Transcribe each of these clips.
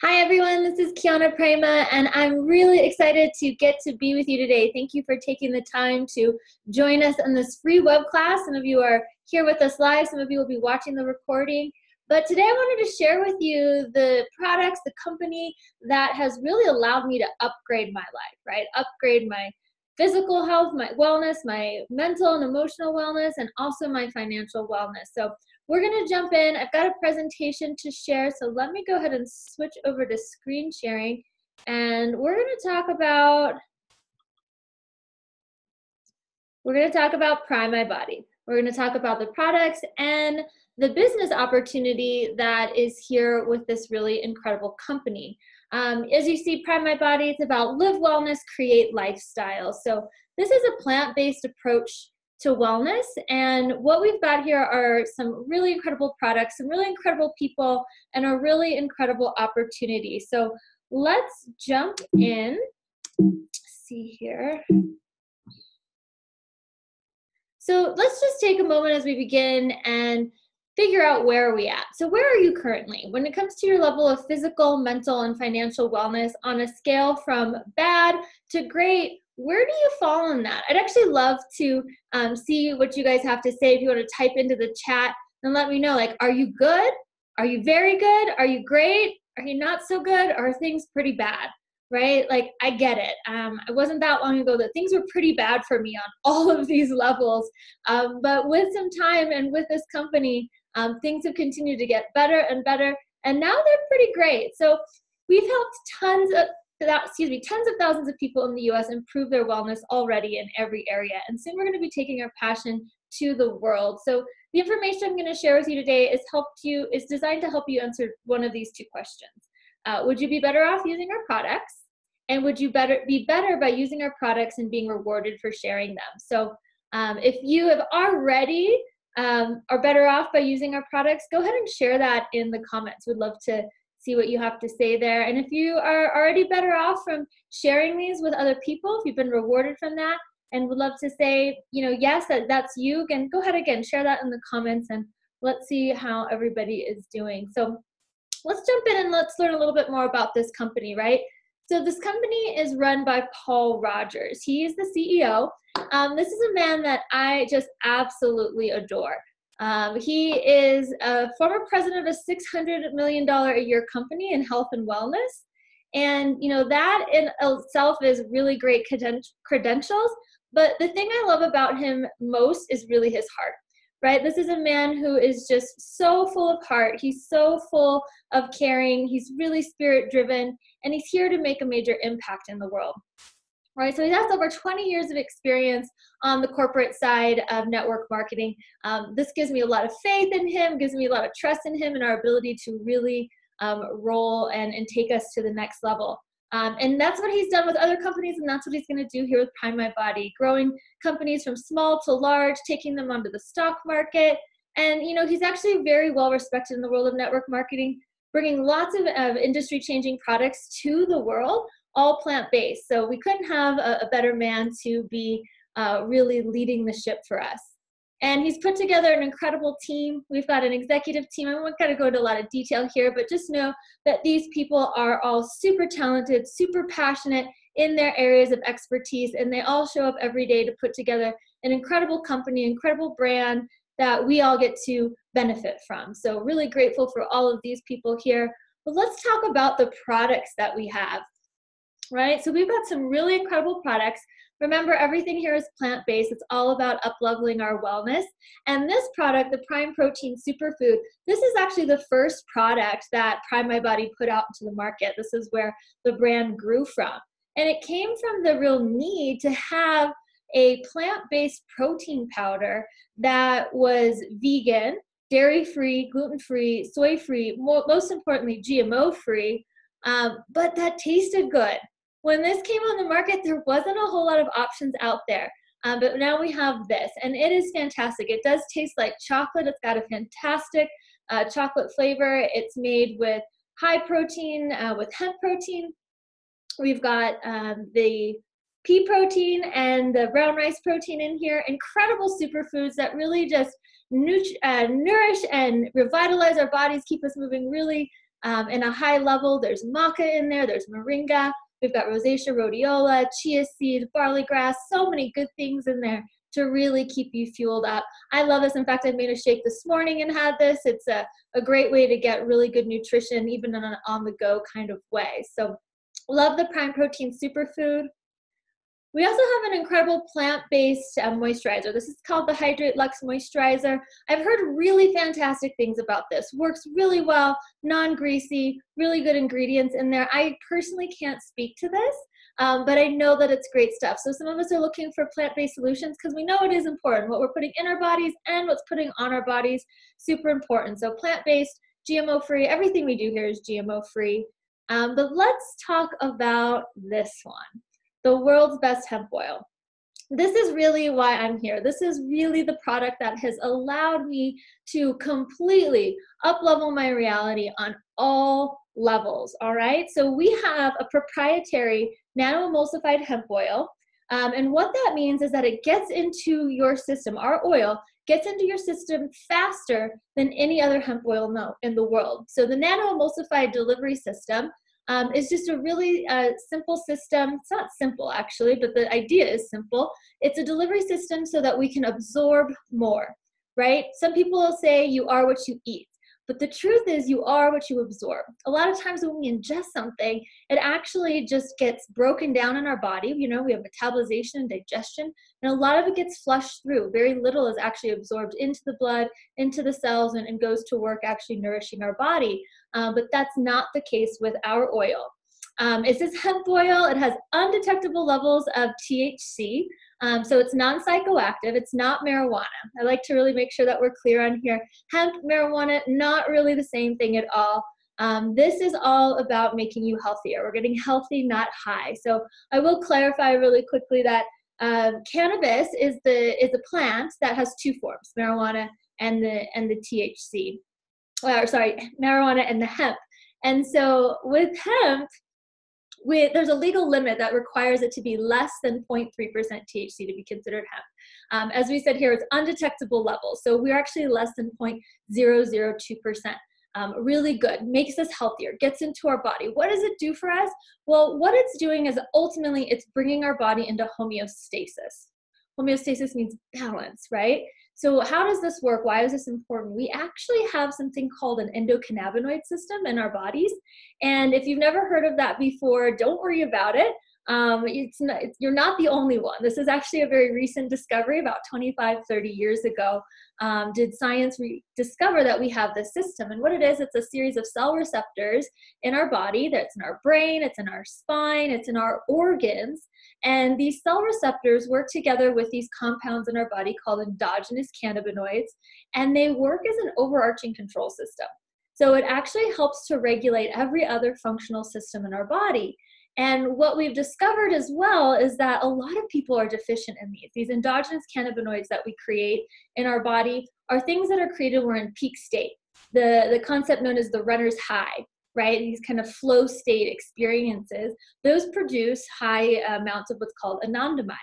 Hi everyone, this is Kiana Prema, and I'm really excited to get to be with you today. Thank you for taking the time to join us in this free web class. Some of you are here with us live, some of you will be watching the recording. But today I wanted to share with you the products, the company that has really allowed me to upgrade my life, right? Upgrade my physical health, my wellness, my mental and emotional wellness, and also my financial wellness. So we're going to jump in. I've got a presentation to share, so let me go ahead and switch over to screen sharing. And we're going to talk about Prime My Body. We're going to talk about the products and the business opportunity that is here with this really incredible company. As you see, Prime My Body, it's about live wellness, create lifestyle. So this is a plant-based approach to wellness, and what we've got here are some really incredible products, some really incredible people, and a really incredible opportunity. So let's jump in. See here. So let's just take a moment as we begin and figure out where are we at. So where are you currently when it comes to your level of physical, mental, and financial wellness on a scale from bad to great? Where do you fall in that? I'd actually love to see what you guys have to say. If you want to type into the chat and let me know, like, are you good? Are you very good? Are you great? Are you not so good? Or are things pretty bad? Right? Like, I get it. It wasn't that long ago that things were pretty bad for me on all of these levels. But with some time and with this company, things have continued to get better and better. And now they're pretty great. So we've helped tens of thousands of people in the US improve their wellness already in every area. And soon we're going to be taking our passion to the world. So the information I'm going to share with you today is designed to help you answer one of these two questions. Would you be better off using our products? And would you be better by using our products and being rewarded for sharing them? So if you have already are better off by using our products, go ahead and share that in the comments. We'd love to see what you have to say there. And if you are already better off from sharing these with other people, if you've been rewarded from that, and would love to say, yes, that's you, again, go ahead again, share that in the comments, and let's see how everybody is doing. So let's jump in and let's learn a little bit more about this company, right? So this company is run by Paul Rogers. He is the CEO. This is a man that I just absolutely adore. He is a former president of a $600 million a year company in health and wellness. And that in itself is really great credentials. But the thing I love about him most is really his heart. Right? This is a man who is just so full of heart. He's so full of caring. He's really spirit driven, and he's here to make a major impact in the world. Right? So he has over 20 years of experience on the corporate side of network marketing. This gives me a lot of faith in him, gives me a lot of trust in him and our ability to really roll and take us to the next level. And that's what he's done with other companies, and that's what he's going to do here with Prime My Body, growing companies from small to large, taking them onto the stock market. And, he's actually very well respected in the world of network marketing, bringing lots of industry-changing products to the world, all plant-based. So we couldn't have a better man to be really leading the ship for us. And he's put together an incredible team. We've got an executive team. I'm not going to go into a lot of detail here, but just know that these people are all super talented, super passionate in their areas of expertise, and they all show up every day to put together an incredible company, incredible brand that we all get to benefit from. So really grateful for all of these people here. But let's talk about the products that we have, right? So we've got some really incredible products. Remember, everything here is plant-based. It's all about up-leveling our wellness. And this product, the Prime Protein Superfood, this is actually the first product that Prime My Body put out into the market. This is where the brand grew from. And it came from the real need to have a plant-based protein powder that was vegan, dairy-free, gluten-free, soy-free, most importantly, GMO-free, but that tasted good. When this came on the market, there wasn't a whole lot of options out there, but now we have this, and it is fantastic. It does taste like chocolate. It's got a fantastic chocolate flavor. It's made with high protein, with hemp protein. We've got the pea protein and the brown rice protein in here. Incredible superfoods that really just nourish and revitalize our bodies, keep us moving really in a high level. There's maca in there, there's moringa, we've got rosacea, rhodiola, chia seed, barley grass, so many good things in there to really keep you fueled up. I love this. In fact, I made a shake this morning and had this. It's a great way to get really good nutrition, even in an on-the-go kind of way. So love the prime protein superfood. We also have an incredible plant-based moisturizer. This is called the Hydrate Luxe Moisturizer. I've heard really fantastic things about this. Works really well, non-greasy, really good ingredients in there. I personally can't speak to this, but I know that it's great stuff. So some of us are looking for plant-based solutions because we know it is important. What we're putting in our bodies and what's putting on our bodies, super important. So plant-based, GMO-free, everything we do here is GMO-free. But let's talk about this one. The world's best hemp oil. This is really why I'm here. This is really the product that has allowed me to completely up-level my reality on all levels, all right? So we have a proprietary nano-emulsified hemp oil, and what that means is that it gets into your system, our oil gets into your system faster than any other hemp oil in the world. So the nano-emulsified delivery system is just a really simple system. It's not simple actually, but the idea is simple. It's a delivery system so that we can absorb more, right? Some people will say you are what you eat, but the truth is you are what you absorb. A lot of times when we ingest something, it actually just gets broken down in our body. You know, we have metabolization and digestion, and a lot of it gets flushed through. Very little is actually absorbed into the blood, into the cells, and goes to work actually nourishing our body. But that's not the case with our oil. It says hemp oil. It has undetectable levels of THC. So it's non-psychoactive. It's not marijuana. I like to really make sure that we're clear on here. Hemp, marijuana, not really the same thing at all. This is all about making you healthier. We're getting healthy, not high. So I will clarify really quickly that cannabis is a plant that has two forms, marijuana and the THC. Marijuana and the hemp. And so with hemp, there's a legal limit that requires it to be less than 0.3% THC to be considered hemp. As we said here, it's undetectable levels. So we're actually less than 0.002%. Really good, makes us healthier, gets into our body. What does it do for us? Well, what it's doing is ultimately it's bringing our body into homeostasis. Homeostasis means balance, right? So how does this work? Why is this important? We actually have something called an endocannabinoid system in our bodies. And if you've never heard of that before, don't worry about it. You're not the only one. This is actually a very recent discovery. About 25, 30 years ago, did science discover that we have this system. And what it is, it's a series of cell receptors in our body. That's in our brain, it's in our spine, it's in our organs. And these cell receptors work together with these compounds in our body called endogenous cannabinoids, and they work as an overarching control system. So it actually helps to regulate every other functional system in our body. And what we've discovered as well is that a lot of people are deficient in these. These endogenous cannabinoids that we create in our body are things that are created when we're in peak state. The concept known as the runner's high, right? These kind of flow state experiences, those produce high amounts of what's called anandamide.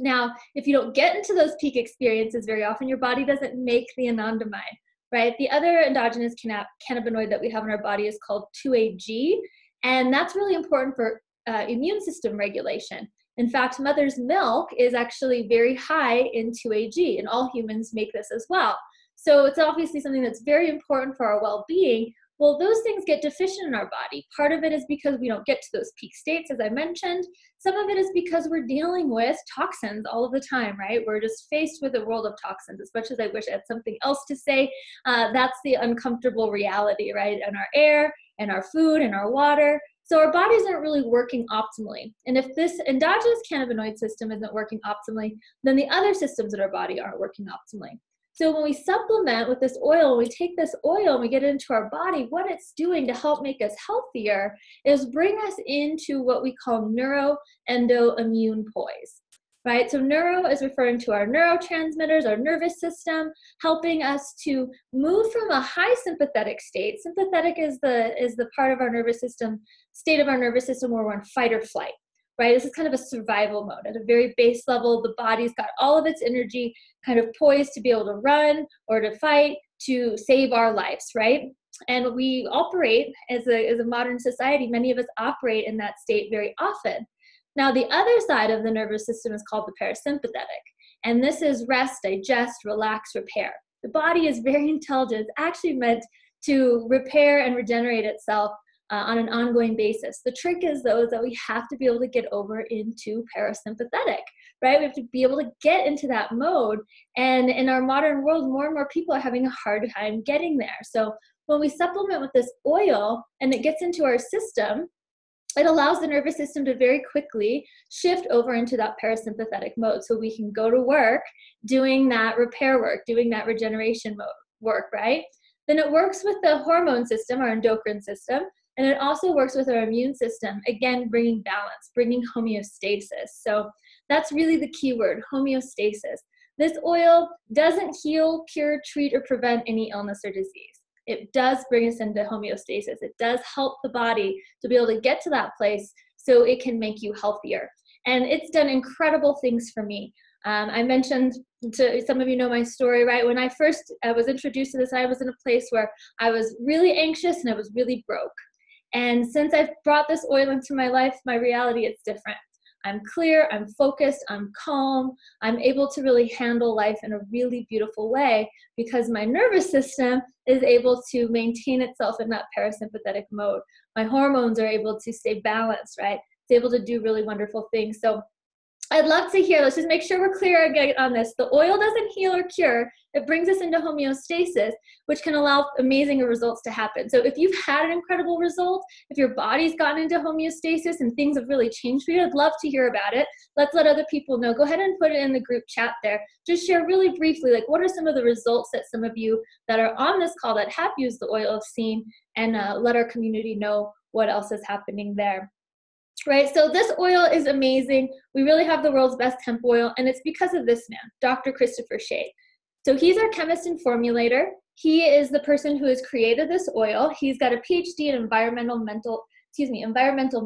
Now, if you don't get into those peak experiences very often, your body doesn't make the anandamide, right? The other endogenous cannabinoid that we have in our body is called 2-AG, and that's really important for immune system regulation. In fact, mother's milk is actually very high in 2-AG, and all humans make this as well. So it's obviously something that's very important for our well-being. Well, those things get deficient in our body. Part of it is because we don't get to those peak states, as I mentioned. Some of it is because we're dealing with toxins all of the time, right? We're just faced with a world of toxins. As much as I wish I had something else to say, that's the uncomfortable reality, right? In our air, in our food, in our water. So our bodies aren't really working optimally. And if this endogenous cannabinoid system isn't working optimally, then the other systems in our body aren't working optimally. So when we supplement with this oil, we take this oil and we get it into our body, what it's doing to help make us healthier is bring us into what we call neuroendoimmune poise, right? So neuro is referring to our neurotransmitters, our nervous system, helping us to move from a high sympathetic state. Sympathetic is the part of our nervous system, state of our nervous system where we're in fight or flight. Right? This is kind of a survival mode. At a very base level, the body's got all of its energy kind of poised to be able to run or to fight to save our lives, right? And we operate as a modern society, many of us operate in that state very often. Now, the other side of the nervous system is called the parasympathetic. And this is rest, digest, relax, repair. The body is very intelligent. It's actually meant to repair and regenerate itself on an ongoing basis. The trick is, though, is that we have to be able to get over into parasympathetic, right? We have to be able to get into that mode. And in our modern world, more and more people are having a hard time getting there. So when we supplement with this oil and it gets into our system, it allows the nervous system to very quickly shift over into that parasympathetic mode, so we can go to work doing that repair work, doing that regeneration work, right? Then it works with the hormone system, our endocrine system, and it also works with our immune system, again, bringing balance, bringing homeostasis. So that's really the key word, homeostasis. This oil doesn't heal, cure, treat, or prevent any illness or disease. It does bring us into homeostasis. It does help the body to be able to get to that place so it can make you healthier. And it's done incredible things for me. I mentioned, to some of you know my story, right? When I first was introduced to this, I was in a place where I was really anxious and I was really broke. And since I've brought this oil into my life, my reality is different. I'm clear, I'm focused, I'm calm, I'm able to really handle life in a really beautiful way because my nervous system is able to maintain itself in that parasympathetic mode. My hormones are able to stay balanced, right? It's able to do really wonderful things. So I'd love to hear, let's just make sure we're clear again on this. The oil doesn't heal or cure. It brings us into homeostasis, which can allow amazing results to happen. So if you've had an incredible result, if your body's gotten into homeostasis and things have really changed for you, I'd love to hear about it. Let's let other people know. Go ahead and put it in the group chat there. Just share really briefly, like what are some of the results that some of you that are on this call that have used the oil have seen, and let our community know what else is happening there. Right, so this oil is amazing. We really have the world's best hemp oil, and it's because of this man, Dr. Christopher Shade. So he's our chemist and formulator. He is the person who has created this oil. He's got a PhD in environmental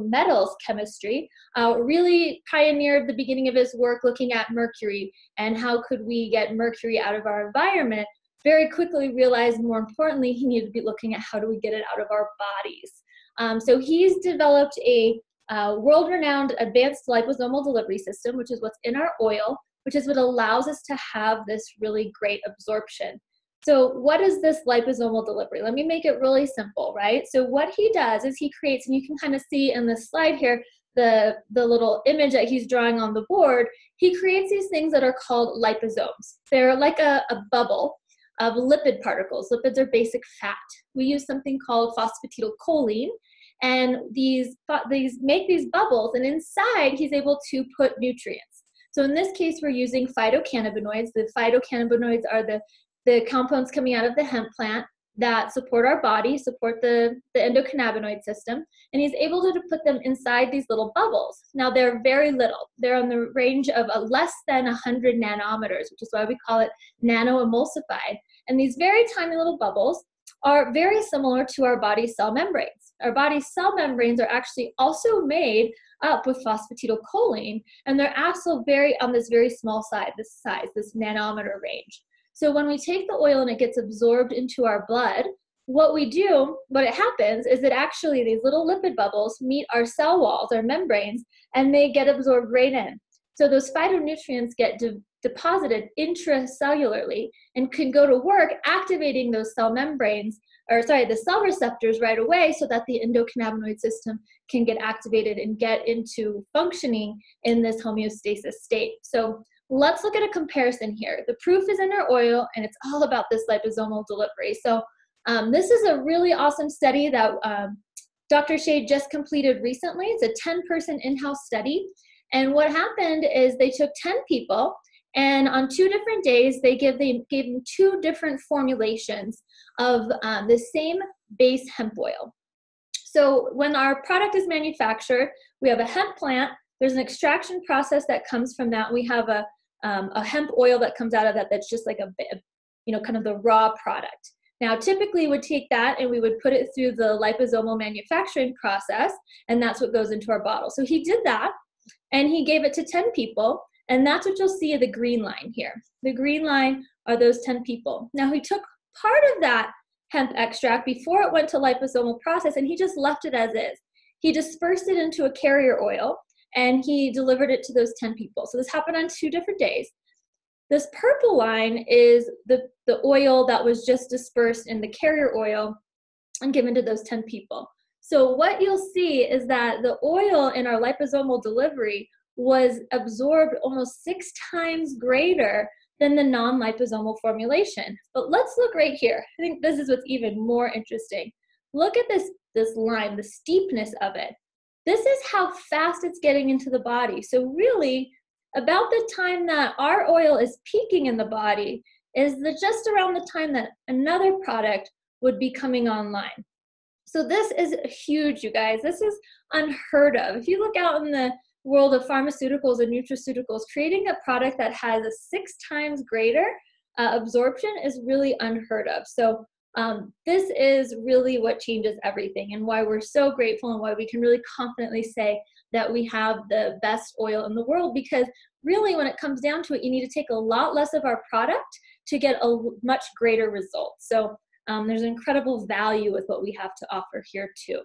metals chemistry, really pioneered the beginning of his work looking at mercury and how could we get mercury out of our environment. Very quickly realized, more importantly, he needed to be looking at how do we get it out of our bodies. So he's developed a world-renowned advanced liposomal delivery system, which is what's in our oil, which is what allows us to have this really great absorption. So what is this liposomal delivery? Let me make it really simple, right? So what he does is he creates, and you can kind of see in the slide here, the little image that he's drawing on the board, he creates these things that are called liposomes. They're like a bubble of lipid particles. Lipids are basic fat. We use something called phosphatidylcholine, and these make these bubbles, and inside he's able to put nutrients. So in this case, we're using phytocannabinoids. The phytocannabinoids are the compounds coming out of the hemp plant that support our body, support the endocannabinoid system, and he's able to put them inside these little bubbles. Now they're very little. They're on the range of less than 100 nanometers, which is why we call it nano-emulsified. And these very tiny little bubbles are very similar to our body cell membranes. Our body cell membranes are actually also made up with phosphatidylcholine, and they're also on this very small size, this nanometer range. So when we take the oil and it gets absorbed into our blood, what happens is that actually these little lipid bubbles meet our cell walls, our membranes, and they get absorbed right in. So those phytonutrients get deposited intracellularly and can go to work activating those the cell receptors right away so that the endocannabinoid system can get activated and get into functioning in this homeostasis state. So let's look at a comparison here. The proof is in our oil, and it's all about this liposomal delivery. So this is a really awesome study that Dr. Shade just completed recently. It's a 10-person in-house study. And what happened is they took 10 people, and on 2 different days, they gave them 2 different formulations of the same base hemp oil. So when our product is manufactured, we have a hemp plant. There's an extraction process that comes from that. We have a hemp oil that comes out of that that's just like kind of the raw product. Now, typically, we would take that and we would put it through the liposomal manufacturing process, and that's what goes into our bottle. So he did that, and he gave it to 10 people, and that's what you'll see in the green line here. The green line are those 10 people. Now, he took part of that hemp extract before it went to liposomal process, and he just left it as is. He dispersed it into a carrier oil, and he delivered it to those 10 people. So this happened on 2 different days. This purple line is the oil that was just dispersed in the carrier oil and given to those 10 people. So what you'll see is that the oil in our liposomal delivery was absorbed almost 6 times greater than the non-liposomal formulation. But let's look right here. I think this is what's even more interesting. Look at this line, the steepness of it. This is how fast it's getting into the body. So really, about the time that our oil is peaking in the body is just around the time that another product would be coming online. So this is huge, you guys. This is unheard of. If you look out in the world of pharmaceuticals and nutraceuticals, creating a product that has a 6 times greater absorption is really unheard of. So this is really what changes everything, and why we're so grateful, and why we can really confidently say that we have the best oil in the world, because really when it comes down to it, you need to take a lot less of our product to get a much greater result. So there's incredible value with what we have to offer here too.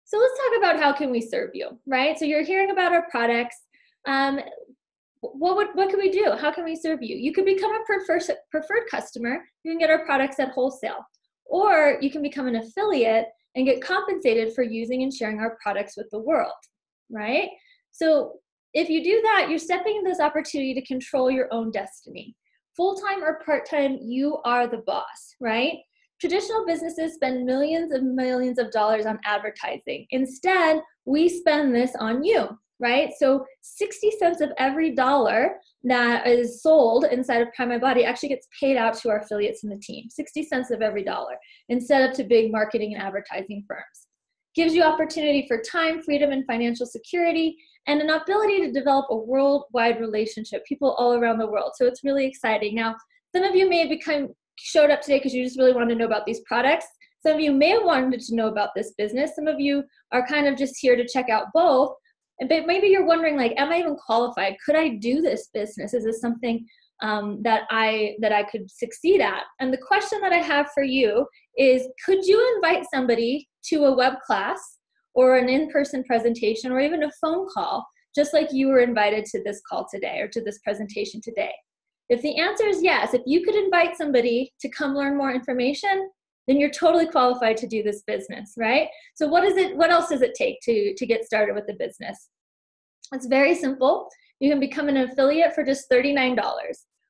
So let's talk about how can we serve you, right? So you're hearing about our products. What can we do? How can we serve you? You can become a preferred customer. You can get our products at wholesale, or you can become an affiliate and get compensated for using and sharing our products with the world, right? So if you do that, you're stepping into this opportunity to control your own destiny. Full-time or part-time, you are the boss, right? Traditional businesses spend millions of dollars on advertising. Instead, we spend this on you, right? So 60 cents of every dollar that is sold inside of Prime My Body actually gets paid out to our affiliates in the team. 60 cents of every dollar, instead of to big marketing and advertising firms. Gives you opportunity for time, freedom, and financial security, and an ability to develop a worldwide relationship, people all around the world. So it's really exciting. Now, some of you may have showed up today because you just really wanted to know about these products. Some of you may have wanted to know about this business. Some of you are kind of just here to check out both. But maybe you're wondering, like, am I even qualified? Could I do this business? Is this something that I could succeed at? And the question that I have for you is, could you invite somebody to a web class or an in-person presentation or even a phone call, just like you were invited to this call today or to this presentation today? If the answer is yes, if you could invite somebody to come learn more information, then you're totally qualified to do this business, right? So what else does it take to get started with the business? It's very simple. You can become an affiliate for just $39.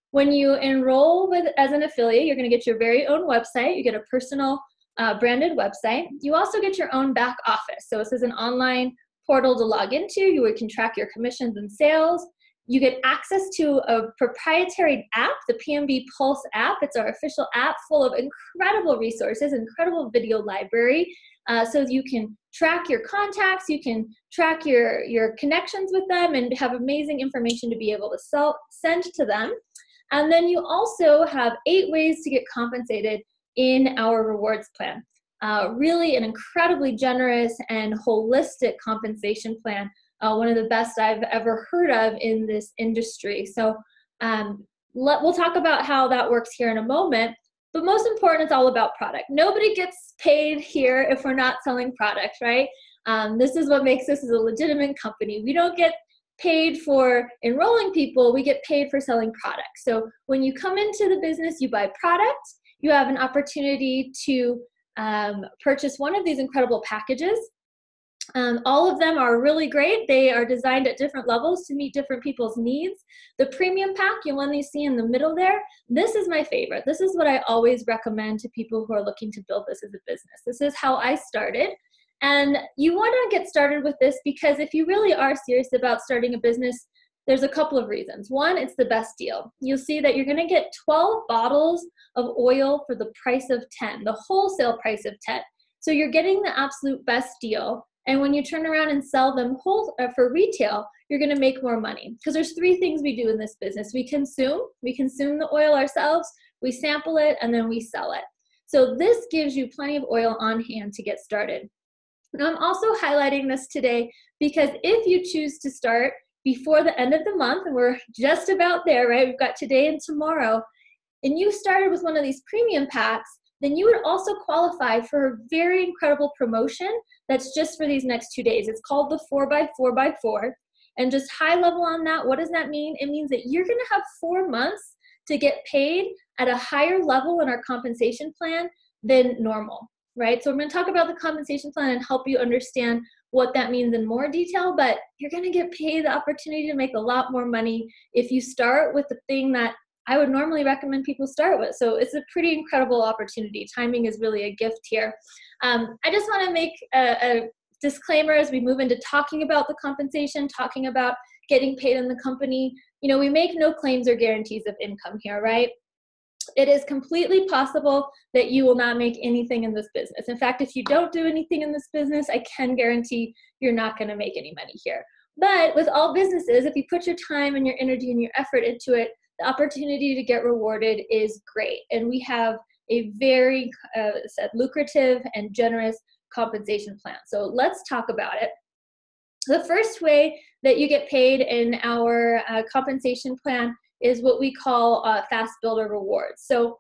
When you enroll as an affiliate, you're gonna get your very own website. You get a personal branded website. You also get your own back office. So this is an online portal to log into. You can track your commissions and sales. You get access to a proprietary app, the PMB Pulse app. It's our official app full of incredible resources, incredible video library. So you can track your contacts, you can track your connections with them, and have amazing information to be able to send to them. And then you also have 8 ways to get compensated in our rewards plan. Really an incredibly generous and holistic compensation plan. One of the best I've ever heard of in this industry. So we'll talk about how that works here in a moment. But most important, it's all about product. Nobody gets paid here if we're not selling products, right? This is what makes us as a legitimate company. We don't get paid for enrolling people, we get paid for selling products. So when you come into the business, you buy products, you have an opportunity to purchase one of these incredible packages. All of them are really great. They are designed at different levels to meet different people's needs. The premium pack, you'll only see in the middle there, this is my favorite. This is what I always recommend to people who are looking to build this as a business. This is how I started. And you want to get started with this because if you really are serious about starting a business, there's a couple of reasons. One, it's the best deal. You'll see that you're going to get 12 bottles of oil for the price of 10, the wholesale price of 10. So you're getting the absolute best deal. And when you turn around and sell them for retail, you're going to make more money. Because there's 3 things we do in this business. We consume the oil ourselves, we sample it, and then we sell it. So this gives you plenty of oil on hand to get started. Now I'm also highlighting this today because if you choose to start before the end of the month, and we're just about there, right? We've got today and tomorrow. and you started with one of these premium packs, then you would also qualify for a very incredible promotion that's just for these next 2 days. It's called the 4x4x4. And just high level on that, what does that mean? It means that you're gonna have 4 months to get paid at a higher level in our compensation plan than normal, right? So I'm gonna talk about the compensation plan and help you understand what that means in more detail, but you're gonna get paid the opportunity to make a lot more money if you start with the thing that I would normally recommend people start with. So it's a pretty incredible opportunity. Timing is really a gift here. I just wanna make a disclaimer as we move into talking about the compensation, talking about getting paid in the company. You know, we make no claims or guarantees of income here, right? It is completely possible that you will not make anything in this business. In fact, if you don't do anything in this business, I can guarantee you're not going to make any money here. But with all businesses, if you put your time and your energy and your effort into it, the opportunity to get rewarded is great. And we have a very lucrative and generous compensation plan. So let's talk about it. The first way that you get paid in our compensation plan is what we call fast builder rewards. So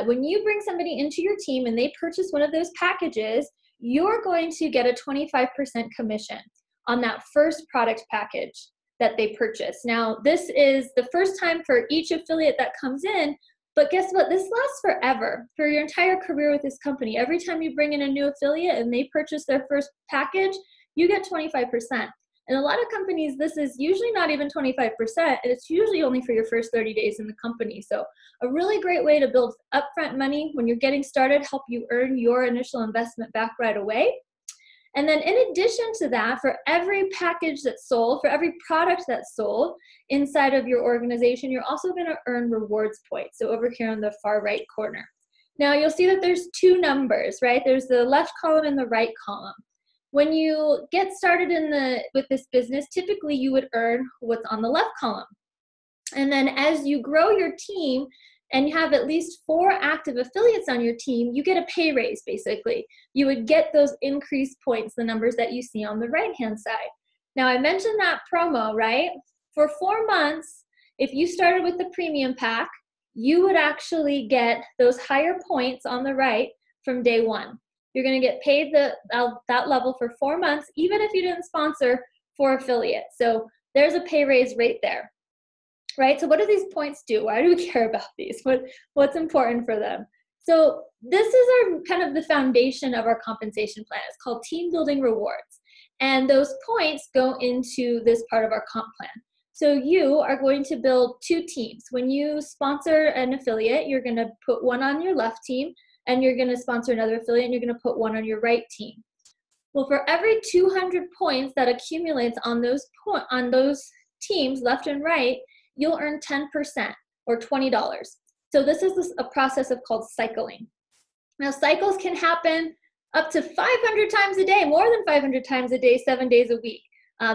when you bring somebody into your team and they purchase one of those packages, you're going to get a 25% commission on that first product package that they purchase. Now, this is the first time for each affiliate that comes in, but guess what? This lasts forever, for your entire career with this company. Every time you bring in a new affiliate and they purchase their first package, you get 25%. And a lot of companies, this is usually not even 25%, and it's usually only for your first 30 days in the company. So a really great way to build upfront money when you're getting started, help you earn your initial investment back right away. And then in addition to that, for every package that's sold, for every product that's sold inside of your organization, you're also going to earn rewards points. So over here on the far right corner. Now you'll see that there's two numbers, right? There's the left column and the right column. When you get started with this business, typically you would earn what's on the left column. And then as you grow your team and you have at least 4 active affiliates on your team, you get a pay raise, basically. You would get those increased points, the numbers that you see on the right-hand side. Now, I mentioned that promo, right? For 4 months, if you started with the premium pack, you would actually get those higher points on the right from day one. You're going to get paid that level for 4 months, even if you didn't sponsor 4 affiliates. So there's a pay raise right there, right? So what do these points do? Why do we care about these? What's important for them? So this is our kind of the foundation of our compensation plan. It's called team building rewards. And those points go into this part of our comp plan. So you are going to build 2 teams. When you sponsor an affiliate, you're going to put one on your left team, and you're going to sponsor another affiliate, and you're going to put one on your right team. Well, for every 200 points that accumulates on those teams, left and right, you'll earn 10% or $20. So this is a process called cycling. Now, cycles can happen up to 500 times a day, more than 500 times a day, 7 days a week.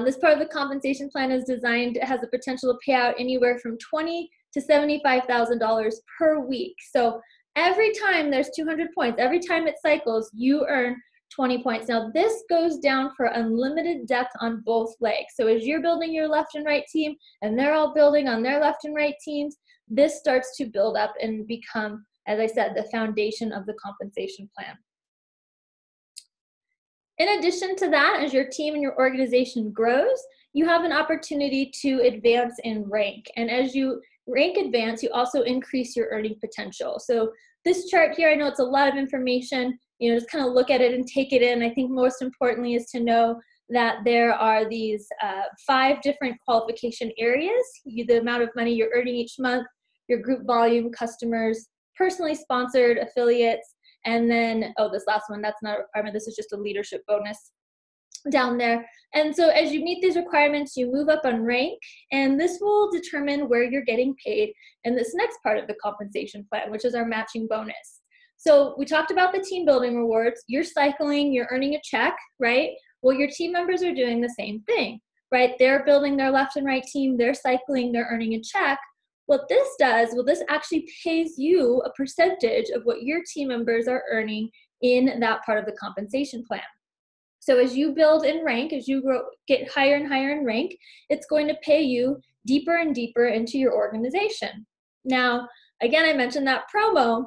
This part of the compensation plan is designed, it has the potential to pay out anywhere from $20,000 to $75,000 per week. So every time there's 200 points, every time it cycles, you earn 20 points. Now this goes down for unlimited depth on both legs. So as you're building your left and right team and they're all building on their left and right teams, this starts to build up and become, as I said, the foundation of the compensation plan. In addition to that, as your team and your organization grows, you have an opportunity to advance in rank. And as you rank advance, you also increase your earning potential. So this chart here, I know it's a lot of information, just kind of look at it and take it in. I think most importantly is to know that there are these 5 different qualification areas: the amount of money you're earning each month, your group volume, customers, personally sponsored affiliates, and then, this last one, that's not a requirement, this is just a leadership bonus down there. And so as you meet these requirements, you move up on rank, and this will determine where you're getting paid in this next part of the compensation plan, which is our matching bonus. So we talked about the team building rewards. You're cycling, you're earning a check, right? Well, your team members are doing the same thing, right? They're building their left and right team, they're cycling, they're earning a check. What this does, this actually pays you a percentage of what your team members are earning in that part of the compensation plan. So as you build in rank, as you get higher and higher in rank, it's going to pay you deeper and deeper into your organization. Now, again, I mentioned that promo.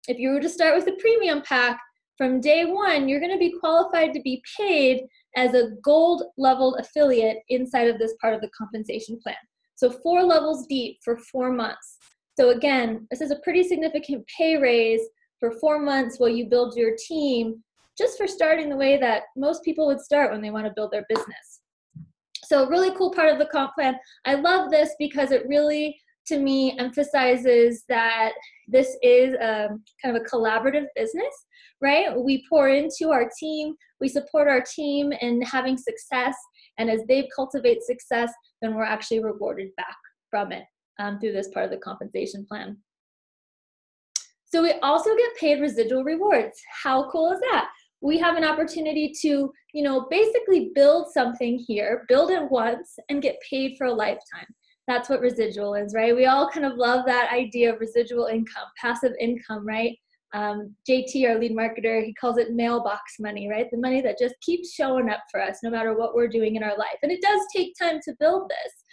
If you were to start with a premium pack, from day one, you're going to be qualified to be paid as a gold leveled affiliate inside of this part of the compensation plan. So 4 levels deep for 4 months. So again, this is a pretty significant pay raise for 4 months while you build your team, just for starting the way that most people would start when they want to build their business. So really cool part of the comp plan. I love this because it really, to me, emphasizes that this is kind of a collaborative business, right? We pour into our team, we support our team in having success, and as they cultivate success, then we're actually rewarded back from it through this part of the compensation plan. So we also get paid residual rewards. How cool is that? We have an opportunity to, basically build something here, build it once, and get paid for a lifetime. That's what residual is, right? We all kind of love that idea of residual income, passive income, right? JT, our lead marketer, he calls it mailbox money, right? The money that just keeps showing up for us no matter what we're doing in our life. And it does take time to build this,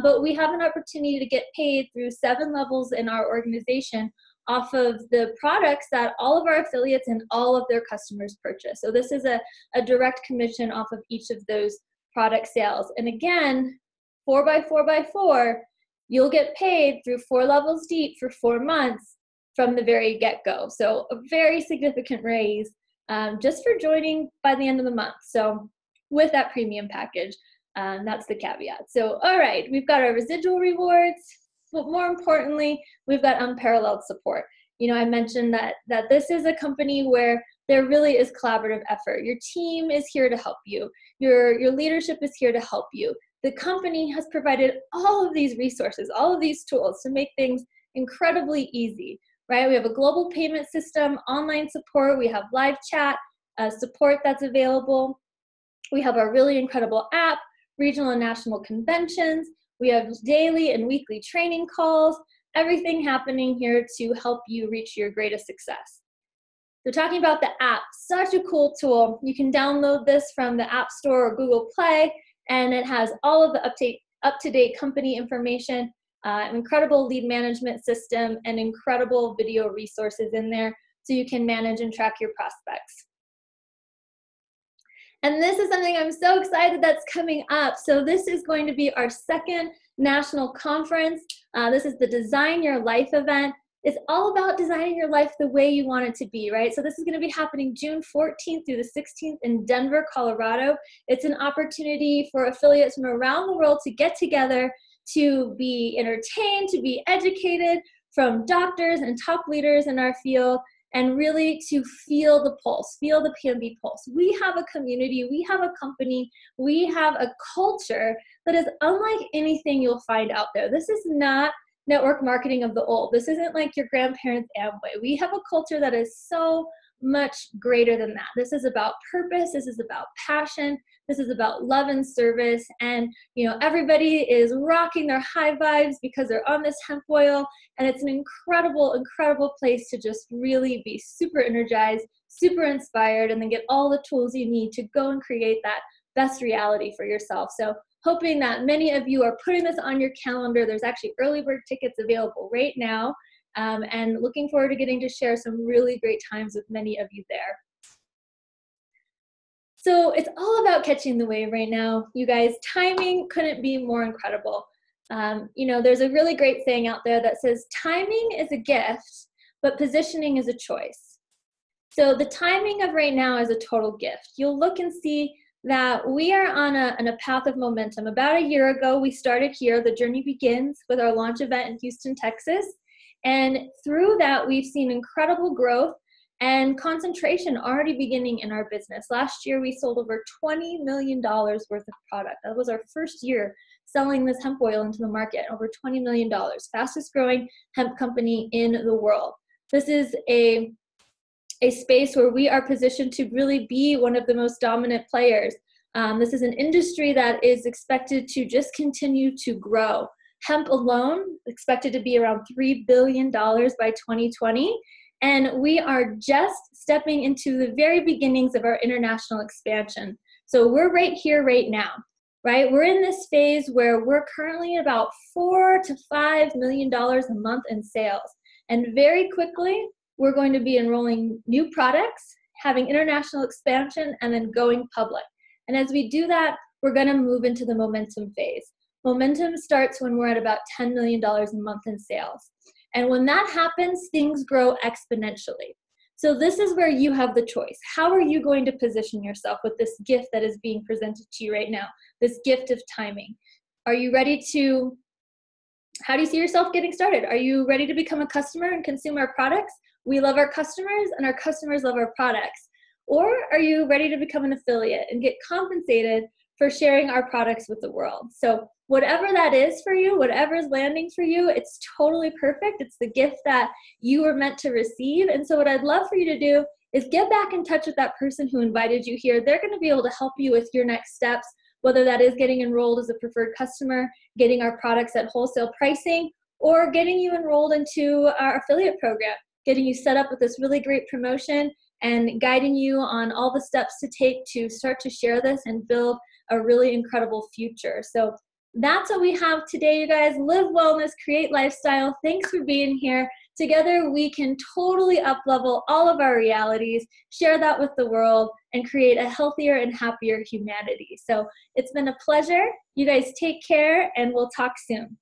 but we have an opportunity to get paid through 7 levels in our organization off of the products that all of our affiliates and all of their customers purchase. So this is a direct commission off of each of those product sales. And again, 4 by 4 by 4, you'll get paid through 4 levels deep for 4 months from the very get-go. So a very significant raise just for joining by the end of the month. So with that premium package, that's the caveat. So all right, we've got our residual rewards, but more importantly, we've got unparalleled support. I mentioned that this is a company where there really is collaborative effort. Your team is here to help you. Your leadership is here to help you. The company has provided all of these resources, all of these tools to make things incredibly easy, right? We have a global payment system, online support, we have live chat support that's available. We have our really incredible app, regional and national conventions. We have daily and weekly training calls, everything happening here to help you reach your greatest success. So talking about the app, such a cool tool. You can download this from the App Store or Google Play, and it has all of the up-to-date company information, an incredible lead management system, and incredible video resources in there so you can manage and track your prospects. And this is something I'm so excited that's coming up. So this is going to be our 2nd national conference. This is the Design Your Life event. It's all about designing your life the way you want it to be, right? So this is going to be happening June 14th through the 16th in Denver, Colorado. It's an opportunity for affiliates from around the world to get together, to be entertained, to be educated from doctors and top leaders in our field, and really to feel the pulse, feel the PMB pulse. We have a community, we have a company, we have a culture that is unlike anything you'll find out there. This is not network marketing of the old. This isn't like your grandparents' Amway. We have a culture that is so much greater than that. This is about purpose. This is about passion. This is about love and service. And, everybody is rocking their high vibes because they're on this hemp oil. And it's an incredible, incredible place to just really be super energized, super inspired, and then get all the tools you need to go and create that best reality for yourself. So hoping that many of you are putting this on your calendar. There's actually early bird tickets available right now. And looking forward to getting to share some really great times with many of you there. So it's all about catching the wave right now, you guys. Timing couldn't be more incredible. There's a really great saying out there that says, timing is a gift, but positioning is a choice. So the timing of right now is a total gift. You'll look and see that we are on a path of momentum. About a year ago, we started here. The journey begins with our launch event in Houston, Texas. And through that, we've seen incredible growth and concentration already beginning in our business. Last year, we sold over $20 million worth of product. That was our first year selling this hemp oil into the market, over $20 million. Fastest growing hemp company in the world. This is a space where we are positioned to really be one of the most dominant players. This is an industry that is expected to just continue to grow. Hemp alone expected to be around $3 billion by 2020. And we are just stepping into the very beginnings of our international expansion. So we're right here, right now. right? We're in this phase where we're currently at about $4 to $5 million a month in sales. And very quickly, we're going to be enrolling new products, having international expansion, and then going public. And as we do that, we're going to move into the momentum phase. Momentum starts when we're at about $10 million a month in sales. And when that happens, things grow exponentially. So this is where you have the choice. How are you going to position yourself with this gift that is being presented to you right now, this gift of timing? Are you ready to, how do you see yourself getting started? Are you ready to become a customer and consume our products? We love our customers and our customers love our products. Or are you ready to become an affiliate and get compensated for sharing our products with the world? So whatever that is for you, whatever is landing for you, it's totally perfect. It's the gift that you were meant to receive. And so what I'd love for you to do is get back in touch with that person who invited you here. They're going to be able to help you with your next steps, whether that is getting enrolled as a preferred customer, getting our products at wholesale pricing, or getting you enrolled into our affiliate program, getting you set up with this really great promotion and guiding you on all the steps to take to start to share this and build a really incredible future. So that's what we have today, you guys. Live wellness, create lifestyle. Thanks for being here. Together, we can totally up-level all of our realities, share that with the world, and create a healthier and happier humanity. So it's been a pleasure. You guys take care, and we'll talk soon.